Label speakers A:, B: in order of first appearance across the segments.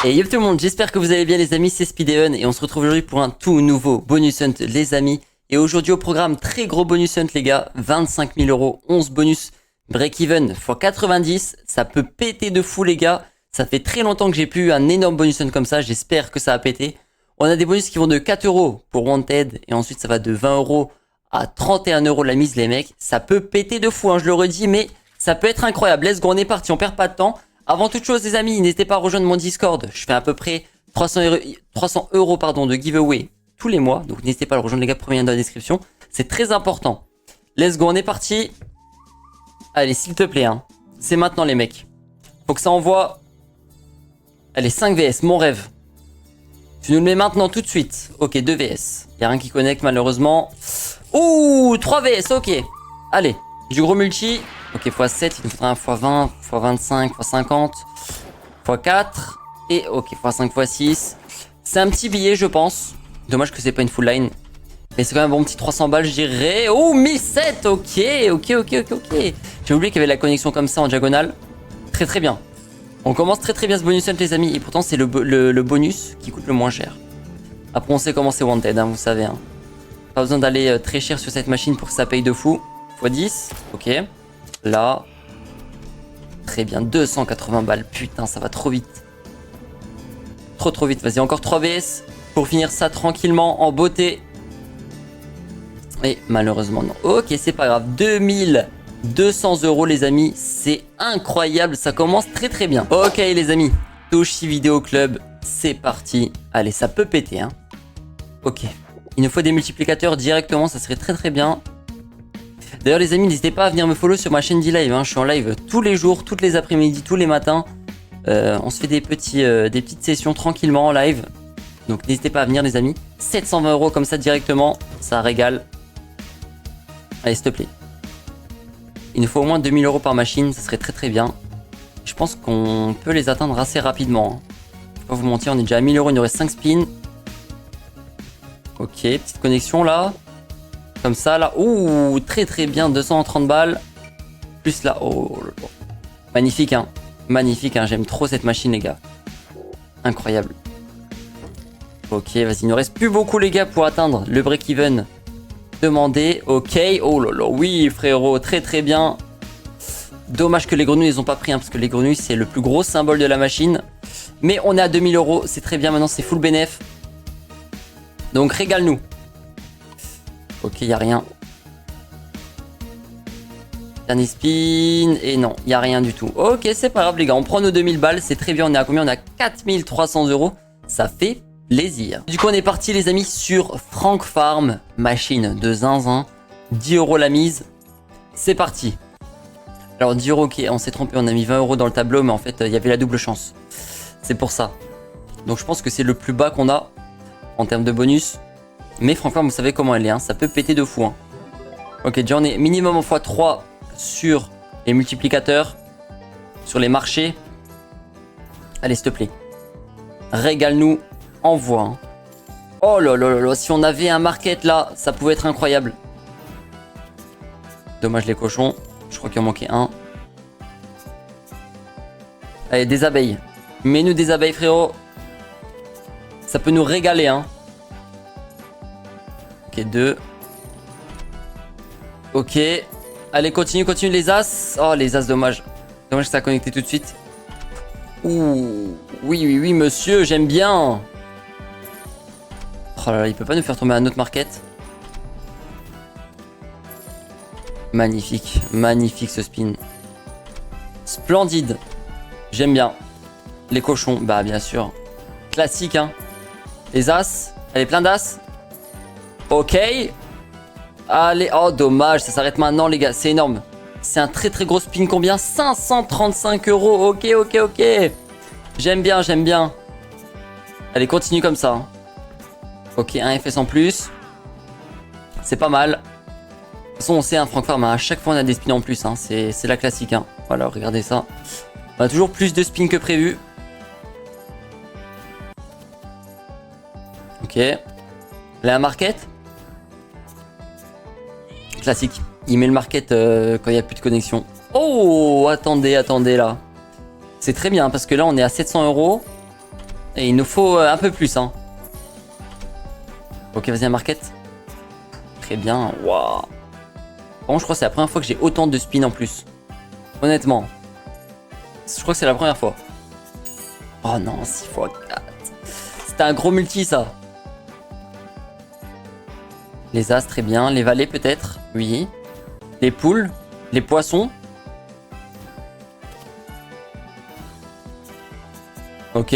A: Et yo tout le monde, j'espère que vous allez bien les amis, c'est Speedéon et on se retrouve aujourd'hui pour un tout nouveau bonus hunt les amis. Et aujourd'hui au programme, très gros bonus hunt les gars, 25 000 euros, 11 bonus, break-even x 90, ça peut péter de fou les gars. Ça fait très longtemps que j'ai plus eu un énorme bonus hunt comme ça, j'espère que ça va péter. On a des bonus qui vont de 4 euros pour Wanted et ensuite ça va de 20 euros à 31 euros la mise les mecs. Ça peut péter de fou, hein, je le redis, mais ça peut être incroyable. Let's go, on est parti, on perd pas de temps. Avant toute chose les amis, n'hésitez pas à rejoindre mon Discord. Je fais à peu près 300 euros de giveaway tous les mois. Donc n'hésitez pas à le rejoindre les gars, premier lien dans la description. C'est très important. Let's go, on est parti. Allez, s'il te plaît, hein. C'est maintenant les mecs. Faut que ça envoie. Allez, 5 VS, mon rêve. Tu nous le mets maintenant tout de suite. Ok, 2 VS. Y'a rien qui connecte malheureusement. Ouh, 3 VS, ok. Allez, du gros multi. Ok, x7, il nous faudra un x20, x25, x50, x4. Et ok, x5, x6. C'est un petit billet, je pense. Dommage que c'est pas une full line. Mais c'est quand même un bon petit 300 balles, je dirais. Oh, 1007, ok. J'ai oublié qu'il y avait la connexion comme ça en diagonale. Très très bien. On commence très très bien ce bonus hunt les amis. Et pourtant c'est le bonus qui coûte le moins cher. Après on sait comment c'est Wanted, hein, vous savez. Hein. Pas besoin d'aller très cher sur cette machine pour que ça paye de fou. x10, ok. Là. Très bien, 280 balles. Putain, ça va trop vite. Trop vite. Vas-y, encore 3 VS pour finir ça tranquillement en beauté. Et malheureusement non. Ok, c'est pas grave. 2200 euros les amis. C'est incroyable. Ça commence très très bien. Ok les amis. Toshi Vidéo Club. C'est parti. Allez, ça peut péter. Hein. Ok. Il nous faut des multiplicateurs directement. Ça serait très très bien. D'ailleurs les amis, n'hésitez pas à venir me follow sur ma chaîne d'e-live. Hein. Je suis en live tous les jours, toutes les après-midi, tous les matins. On se fait des petites sessions tranquillement en live. Donc n'hésitez pas à venir les amis. 720 euros comme ça directement. Ça régale. Allez s'il te plaît. Il nous faut au moins 2000 euros par machine. Ça serait très très bien. Je pense qu'on peut les atteindre assez rapidement. Hein. Je vais pas vous mentir, on est déjà à 1000 euros. Il nous reste 5 spins. Ok, petite connexion là. Comme ça, là. Ouh, très très bien. 230 balles. Plus là. Oh, magnifique, hein. Magnifique, hein. J'aime trop cette machine, les gars. Incroyable. Ok, vas-y. Il ne reste plus beaucoup, les gars, pour atteindre le break-even demandé. Ok. Oh là là. Oui, frérot. Très très bien. Dommage que les grenouilles, ils ont pas pris, hein, parce que les grenouilles, c'est le plus gros symbole de la machine. Mais on est à 2000 euros. C'est très bien. Maintenant, c'est full bénéf. Donc, régale-nous. Ok, y a rien. Dernier spin. Et non, y a rien du tout. Ok, c'est pas grave les gars. On prend nos 2000 balles. C'est très bien. On est à combien? On est à 4300 euros. Ça fait plaisir. Du coup, on est parti les amis sur Frank Farm. Machine de zinzin. 10 euros la mise. C'est parti. Alors 10 euros, ok. On s'est trompé. On a mis 20 euros dans le tableau. Mais en fait, il y avait la double chance. C'est pour ça. Donc je pense que c'est le plus bas qu'on a en termes de bonus. Mais franchement, vous savez comment elle est, hein, ça peut péter de fou. Hein. Ok, déjà on est minimum en x3 sur les multiplicateurs, sur les marchés. Allez, s'il te plaît. Régale-nous, envoie. Hein. Oh là là là là, si on avait un market là, ça pouvait être incroyable. Dommage les cochons, je crois qu'il en manquait un. Allez, des abeilles. Mets-nous des abeilles, frérot. Ça peut nous régaler, hein. Ok, 2. Ok. Allez, continue les as. Oh, les as, dommage. Dommage que ça a connecté tout de suite. Ouh. Oui, monsieur, j'aime bien. Oh là là, il peut pas nous faire tomber un autre market. Magnifique ce spin. Splendide. J'aime bien. Les cochons, bah bien sûr. Classique, hein. Les as. Allez, plein d'as. Ok. Allez. Oh, dommage. Ça s'arrête maintenant, les gars. C'est énorme. C'est un très très gros spin. Combien? 535 euros. Ok. J'aime bien. Allez, continue comme ça. Hein. Ok, un FS en plus. C'est pas mal. De toute façon, on sait, un Frank Farm, à chaque fois, on a des spins en plus. Hein. C'est la classique. Hein. Voilà, regardez ça. On a toujours plus de spins que prévu. Ok. Là, un market. Classique. Il met le market quand il n'y a plus de connexion. Oh, attendez là. C'est très bien parce que là on est à 700 euros. Et il nous faut un peu plus, hein. Ok, vas-y, un market. Très bien. Waouh. Bon, je crois que c'est la première fois que j'ai autant de spin en plus. Honnêtement. Je crois que c'est la première fois. Oh non, 6 x 4. C'était un gros multi, ça. Les as, très bien. Les valets, peut-être. Oui. Les poules. Les poissons. Ok.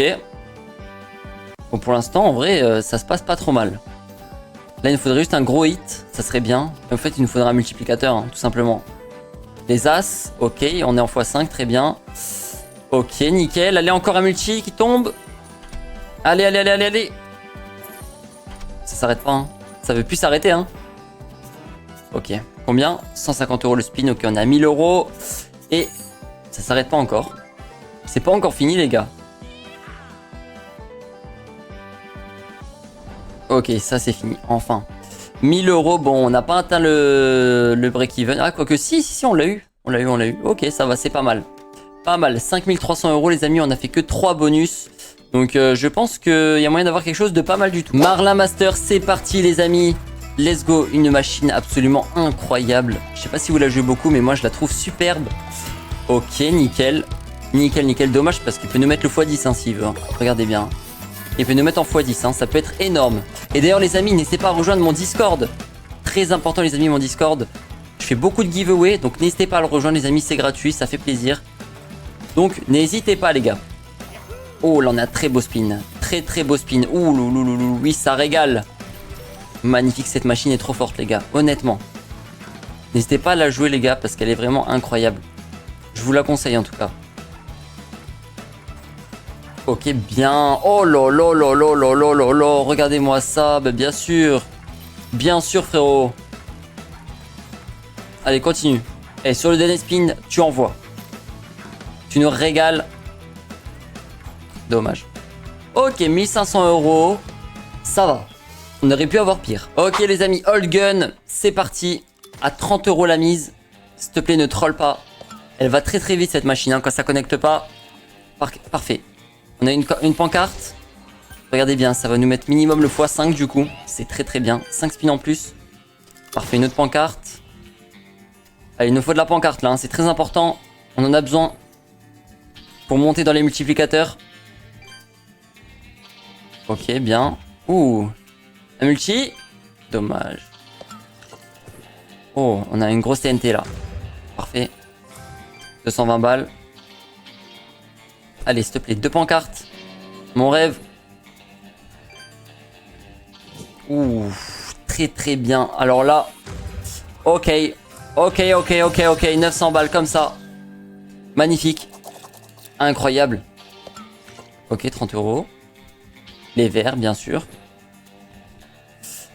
A: Bon, pour l'instant, en vrai, ça se passe pas trop mal. Là, il nous faudrait juste un gros hit. Ça serait bien. En fait, il nous faudrait un multiplicateur, hein, tout simplement. Les as. Ok, on est en x5, très bien. Ok, nickel. Allez, encore un multi qui tombe. Allez, allez, allez, allez, allez. Ça s'arrête pas, hein. Ça veut plus s'arrêter, hein. Ok. Combien? 150 € le spin. Ok, on a 1000 €. Et ça s'arrête pas encore. C'est pas encore fini, les gars. Ok, ça c'est fini. Enfin. 1000 €. Bon, on n'a pas atteint le break-even. Ah, quoique si, on l'a eu. On l'a eu. Ok, ça va, c'est pas mal. Pas mal. 5300 €, les amis. On a fait que 3 bonus. Donc, je pense qu'il y a moyen d'avoir quelque chose de pas mal du tout. Marlin Master, c'est parti, les amis. Let's go. Une machine absolument incroyable. Je sais pas si vous la jouez beaucoup, mais moi, je la trouve superbe. Ok, nickel. Nickel, nickel. Dommage parce qu'il peut nous mettre le x10 hein, s'il veut. Hein. Regardez bien. Il peut nous mettre en x10. Hein. Ça peut être énorme. Et d'ailleurs, les amis, n'hésitez pas à rejoindre mon Discord. Très important, les amis, mon Discord. Je fais beaucoup de giveaways. Donc, n'hésitez pas à le rejoindre, les amis. C'est gratuit. Ça fait plaisir. Donc, n'hésitez pas, les gars. Oh, là, on a un très beau spin. Très, très beau spin. Ouh, louloulou. Oui, ça régale. Magnifique. Cette machine est trop forte, les gars. Honnêtement. N'hésitez pas à la jouer, les gars, parce qu'elle est vraiment incroyable. Je vous la conseille, en tout cas. Ok, bien. Oh là là là là là là là là. Regardez-moi ça. Bah, bien sûr. Bien sûr, frérot. Allez, continue. Et sur le dernier spin, tu envoies. Tu nous régales. Dommage. Ok, 1500 €. Ça va. On aurait pu avoir pire. Ok, les amis, Hold Gun. C'est parti. À 30 € la mise. S'il te plaît, ne troll pas. Elle va très très vite, cette machine. Hein, quand ça connecte pas. Parfait. On a une pancarte. Regardez bien, ça va nous mettre minimum le x5 du coup. C'est très très bien. 5 spins en plus. Parfait, une autre pancarte. Allez, il nous faut de la pancarte là. Hein. C'est très important. On en a besoin. Pour monter dans les multiplicateurs. Ok, bien. Ouh. Un multi. Dommage. Oh, on a une grosse TNT là. Parfait. 220 balles. Allez, s'il te plaît, 2 pancartes. Mon rêve. Ouh, très très bien. Alors là, ok. 900 balles comme ça. Magnifique. Incroyable. Ok, 30 €. Les verts, bien sûr.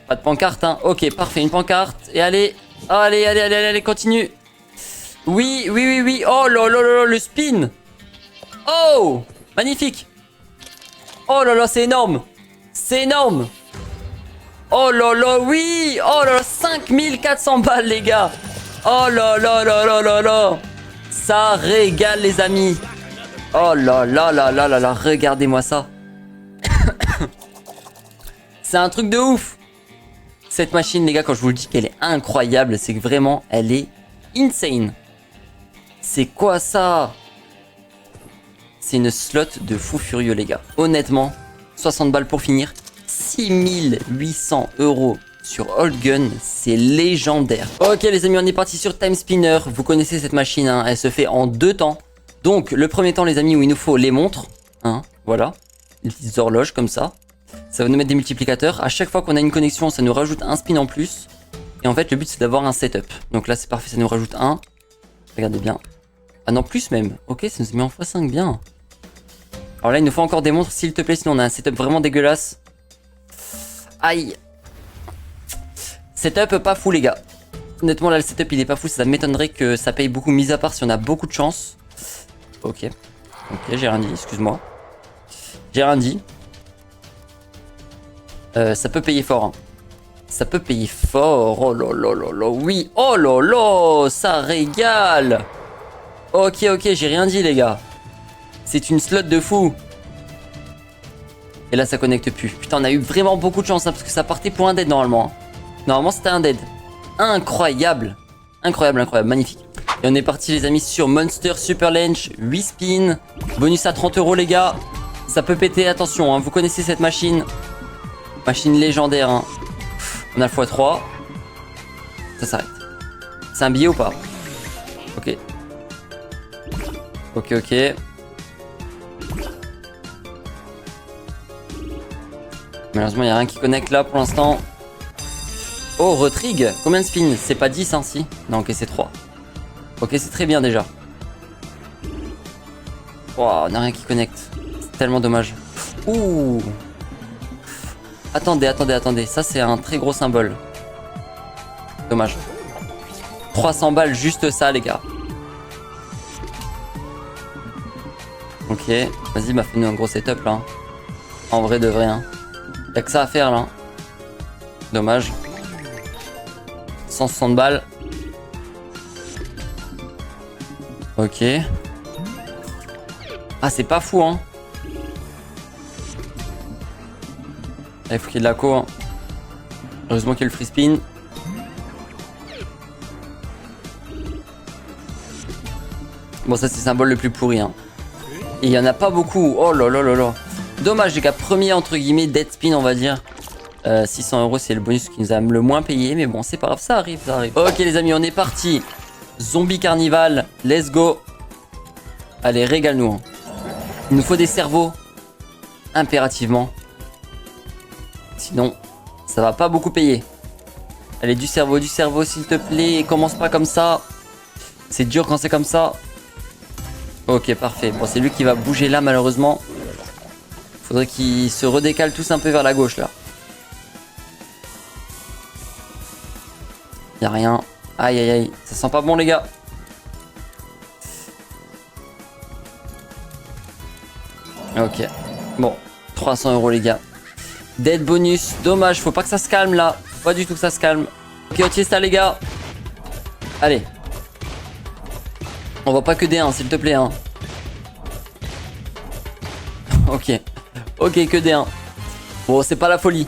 A: Pas de pancarte, hein. Ok, parfait, une pancarte. Et allez, allez, continue. Oui. Oh là là là, le spin. Oh, magnifique. Oh là là, c'est énorme. C'est énorme. Oh là là, oui. Oh là là, 5400 balles, les gars. Oh là là là là là là. Ça régale, les amis. Oh là là là là là là. Regardez-moi ça. C'est un truc de ouf. Cette machine, les gars, quand je vous le dis qu'elle est incroyable, c'est que vraiment, elle est insane. C'est quoi ça? C'est une slot de fou furieux, les gars. Honnêtement, 60 balles pour finir. 6800 € sur Hold Gun, c'est légendaire. Ok, les amis, on est parti sur Time Spinner. Vous connaissez cette machine, hein, elle se fait en 2 temps. Donc, le premier temps, les amis, où il nous faut les montres. Hein, voilà, les petites horloges comme ça. Ça va nous mettre des multiplicateurs. À chaque fois qu'on a une connexion, ça nous rajoute un spin en plus. Et en fait, le but, c'est d'avoir un setup. Donc là, c'est parfait, ça nous rajoute un. Regardez bien. Ah non, plus même. Ok, ça nous met en x5, bien. Alors là, il nous faut encore des montres, s'il te plaît, sinon on a un setup vraiment dégueulasse. Aïe. Setup pas fou, les gars. Honnêtement, là, le setup, il est pas fou. Ça m'étonnerait que ça paye beaucoup, mis à part si on a beaucoup de chance. Ok. Ok, j'ai rien dit, excuse-moi. J'ai rien dit. Ça peut payer fort. Hein. Ça peut payer fort. Oh là là là là, oui. Oh là là, ça régale. Ok, j'ai rien dit, les gars. C'est une slot de fou. Et là, ça connecte plus. Putain, on a eu vraiment beaucoup de chance, hein, parce que ça partait pour un dead normalement. Hein. Normalement, c'était un dead. Incroyable. Incroyable, incroyable, magnifique. Et on est parti, les amis, sur Monster Super Lunch. 8 spins. Bonus à 30 €, les gars. Ça peut péter, attention, hein, vous connaissez cette machine. Machine légendaire. Hein. On a le x3. Ça s'arrête. C'est un billet ou pas? Ok. Ok, ok. Malheureusement, il n'y a rien qui connecte là pour l'instant. Oh, retrig. Combien de spins? C'est pas 10, hein, si? Non, ok, c'est 3. Ok, c'est très bien déjà. Oh, on n'a rien qui connecte. C'est tellement dommage. Ouh. Attendez, attendez, attendez. Ça, c'est un très gros symbole. Dommage. 300 balles, juste ça, les gars. Ok. Vas-y, bah, fais-nous un gros setup, là. En vrai de vrai, hein. Y'a que ça à faire, là. Dommage. 160 balles. Ok. Ah, c'est pas fou, hein. Il faut qu'il y ait de la co, hein. Heureusement qu'il y a le free spin. Bon, ça, c'est le symbole le plus pourri, hein. Et il y en a pas beaucoup. Oh là là là là. Dommage, les gars. Premier, entre guillemets, dead spin, on va dire. 600 €, c'est le bonus qui nous a le moins payé. Mais bon, c'est pas grave, ça arrive, ça arrive. Ok, les amis, on est parti. Zombie Carnival, let's go. Allez, régale-nous. Hein. Il nous faut des cerveaux. Impérativement. Sinon, ça va pas beaucoup payer. Allez, du cerveau, s'il te plaît. Et commence pas comme ça. C'est dur quand c'est comme ça. Ok, parfait. Bon, c'est lui qui va bouger là, malheureusement. Faudrait qu'il se redécale tous un peu vers la gauche, là. Y'a rien. Aïe, aïe, aïe. Ça sent pas bon, les gars. Ok. Bon. 300 €, les gars. Dead bonus. Dommage. Faut pas que ça se calme, là. Faut pas du tout que ça se calme. Ok, Otiesta, les gars. Allez. On voit pas que des 1, s'il te plaît, hein. Ok. Ok, que des 1. Bon, c'est pas la folie.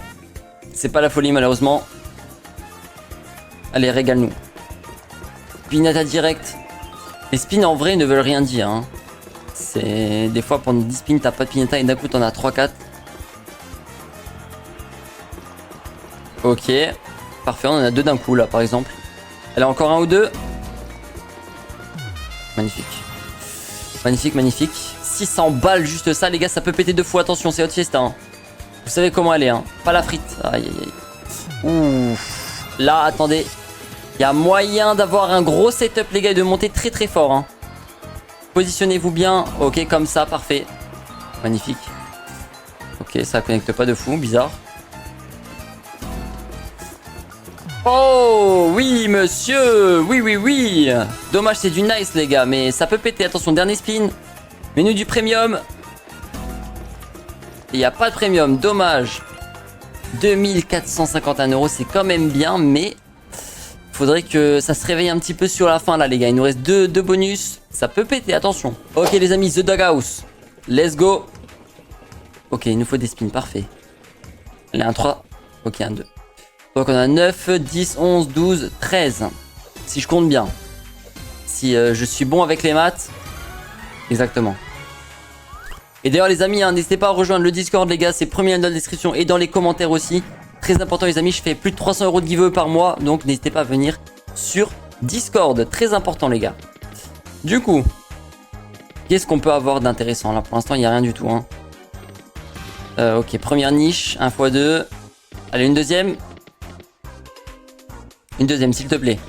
A: C'est pas la folie, malheureusement. Allez, régale-nous. Pinata direct. Les spins, en vrai, ne veulent rien dire, hein. C'est... Des fois, pendant 10 spins, t'as pas de pinata et d'un coup, t'en as 3-4. Ok. Parfait, on en a 2 d'un coup, là, par exemple. Elle a encore un ou 2. Magnifique. Magnifique, magnifique. 600 balles, juste ça, les gars, ça peut péter 2 fois. Attention, c'est Hot Fiesta, hein. Vous savez comment elle est, hein. Pas la frite. Aïe, aïe, aïe. Ouf. Là, attendez. Il y a moyen d'avoir un gros setup, les gars, et de monter très très fort, hein. Positionnez-vous bien. Ok, comme ça, parfait. Magnifique. Ok, ça connecte pas de fou, bizarre. Oh, oui, monsieur. Oui, oui, oui. Dommage, c'est du nice, les gars, mais ça peut péter. Attention, dernier spin. Menu du premium. Il n'y a pas de premium, dommage. 2451 €, c'est quand même bien, mais faudrait que ça se réveille un petit peu sur la fin, là, les gars. Il nous reste deux bonus. Ça peut péter, attention. Ok, les amis, The Doghouse. Let's go. Ok, il nous faut des spins, parfait. Allez, un 3. Ok, un 2. Donc on a 9, 10, 11, 12, 13. Si je compte bien. Si je suis bon avec les maths. Exactement. Et d'ailleurs les amis, hein, n'hésitez pas à rejoindre le Discord, les gars. C'est premier lien dans la description et dans les commentaires aussi. Très important, les amis, je fais plus de 300 € de giveaway par mois. Donc n'hésitez pas à venir sur Discord. Très important, les gars. Du coup, qu'est-ce qu'on peut avoir d'intéressant? Là pour l'instant il n'y a rien du tout, hein. Ok, première niche, 1x2. Allez, une deuxième. Une deuxième, s'il te plaît.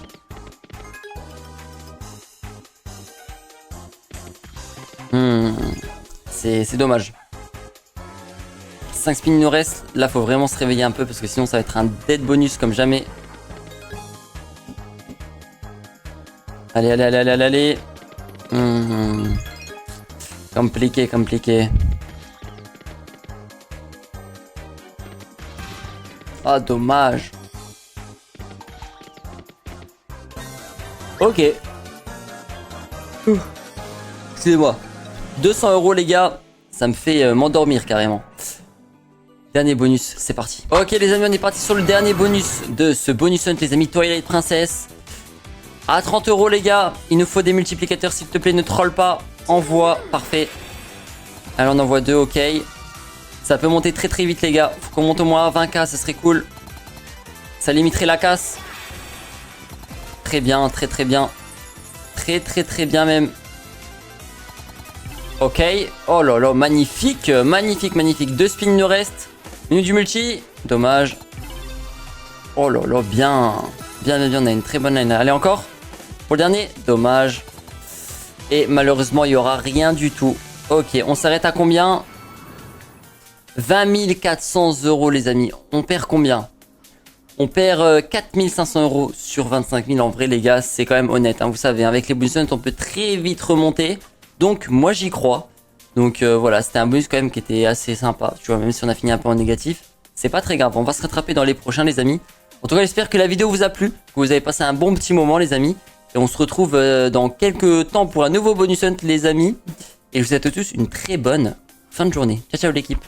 A: C'est dommage. 5 spins nous restent. Là, faut vraiment se réveiller un peu parce que sinon, ça va être un dead bonus comme jamais. Allez, allez, allez, allez, allez. Compliqué, compliqué. Ah, dommage. Ok. Excusez-moi. 200 € les gars. Ça me fait m'endormir carrément. Dernier bonus, c'est parti. Ok les amis, on est parti sur le dernier bonus de ce bonus hunt les amis, Twilight Princess. À 30 € les gars, il nous faut des multiplicateurs s'il te plaît, ne troll pas. Envoie, parfait. Alors on envoie 2, ok. Ça peut monter très très vite les gars. Faut qu'on monte au moins à 20k, ça serait cool. Ça limiterait la casse. Très bien, très très bien. Très bien même. Ok. Oh là là, magnifique, magnifique, magnifique. 2 spins nous restent. Minute du multi. Dommage. Oh là là, bien. Bien, on a une très bonne line. Allez, encore. Pour le dernier. Dommage. Et malheureusement, il n'y aura rien du tout. Ok, on s'arrête à combien? 20 400 € les amis. On perd combien? On perd 4 500 € sur 25 000. En vrai les gars, c'est quand même honnête. Hein, vous savez, avec les bonus on peut très vite remonter. Donc moi j'y crois. Donc voilà, c'était un bonus quand même qui était assez sympa. Tu vois, même si on a fini un peu en négatif. C'est pas très grave, on va se rattraper dans les prochains les amis. En tout cas, j'espère que la vidéo vous a plu. Que vous avez passé un bon petit moment les amis. Et on se retrouve dans quelques temps pour un nouveau bonus hunt les amis. Et je vous souhaite à tous une très bonne fin de journée. Ciao ciao l'équipe.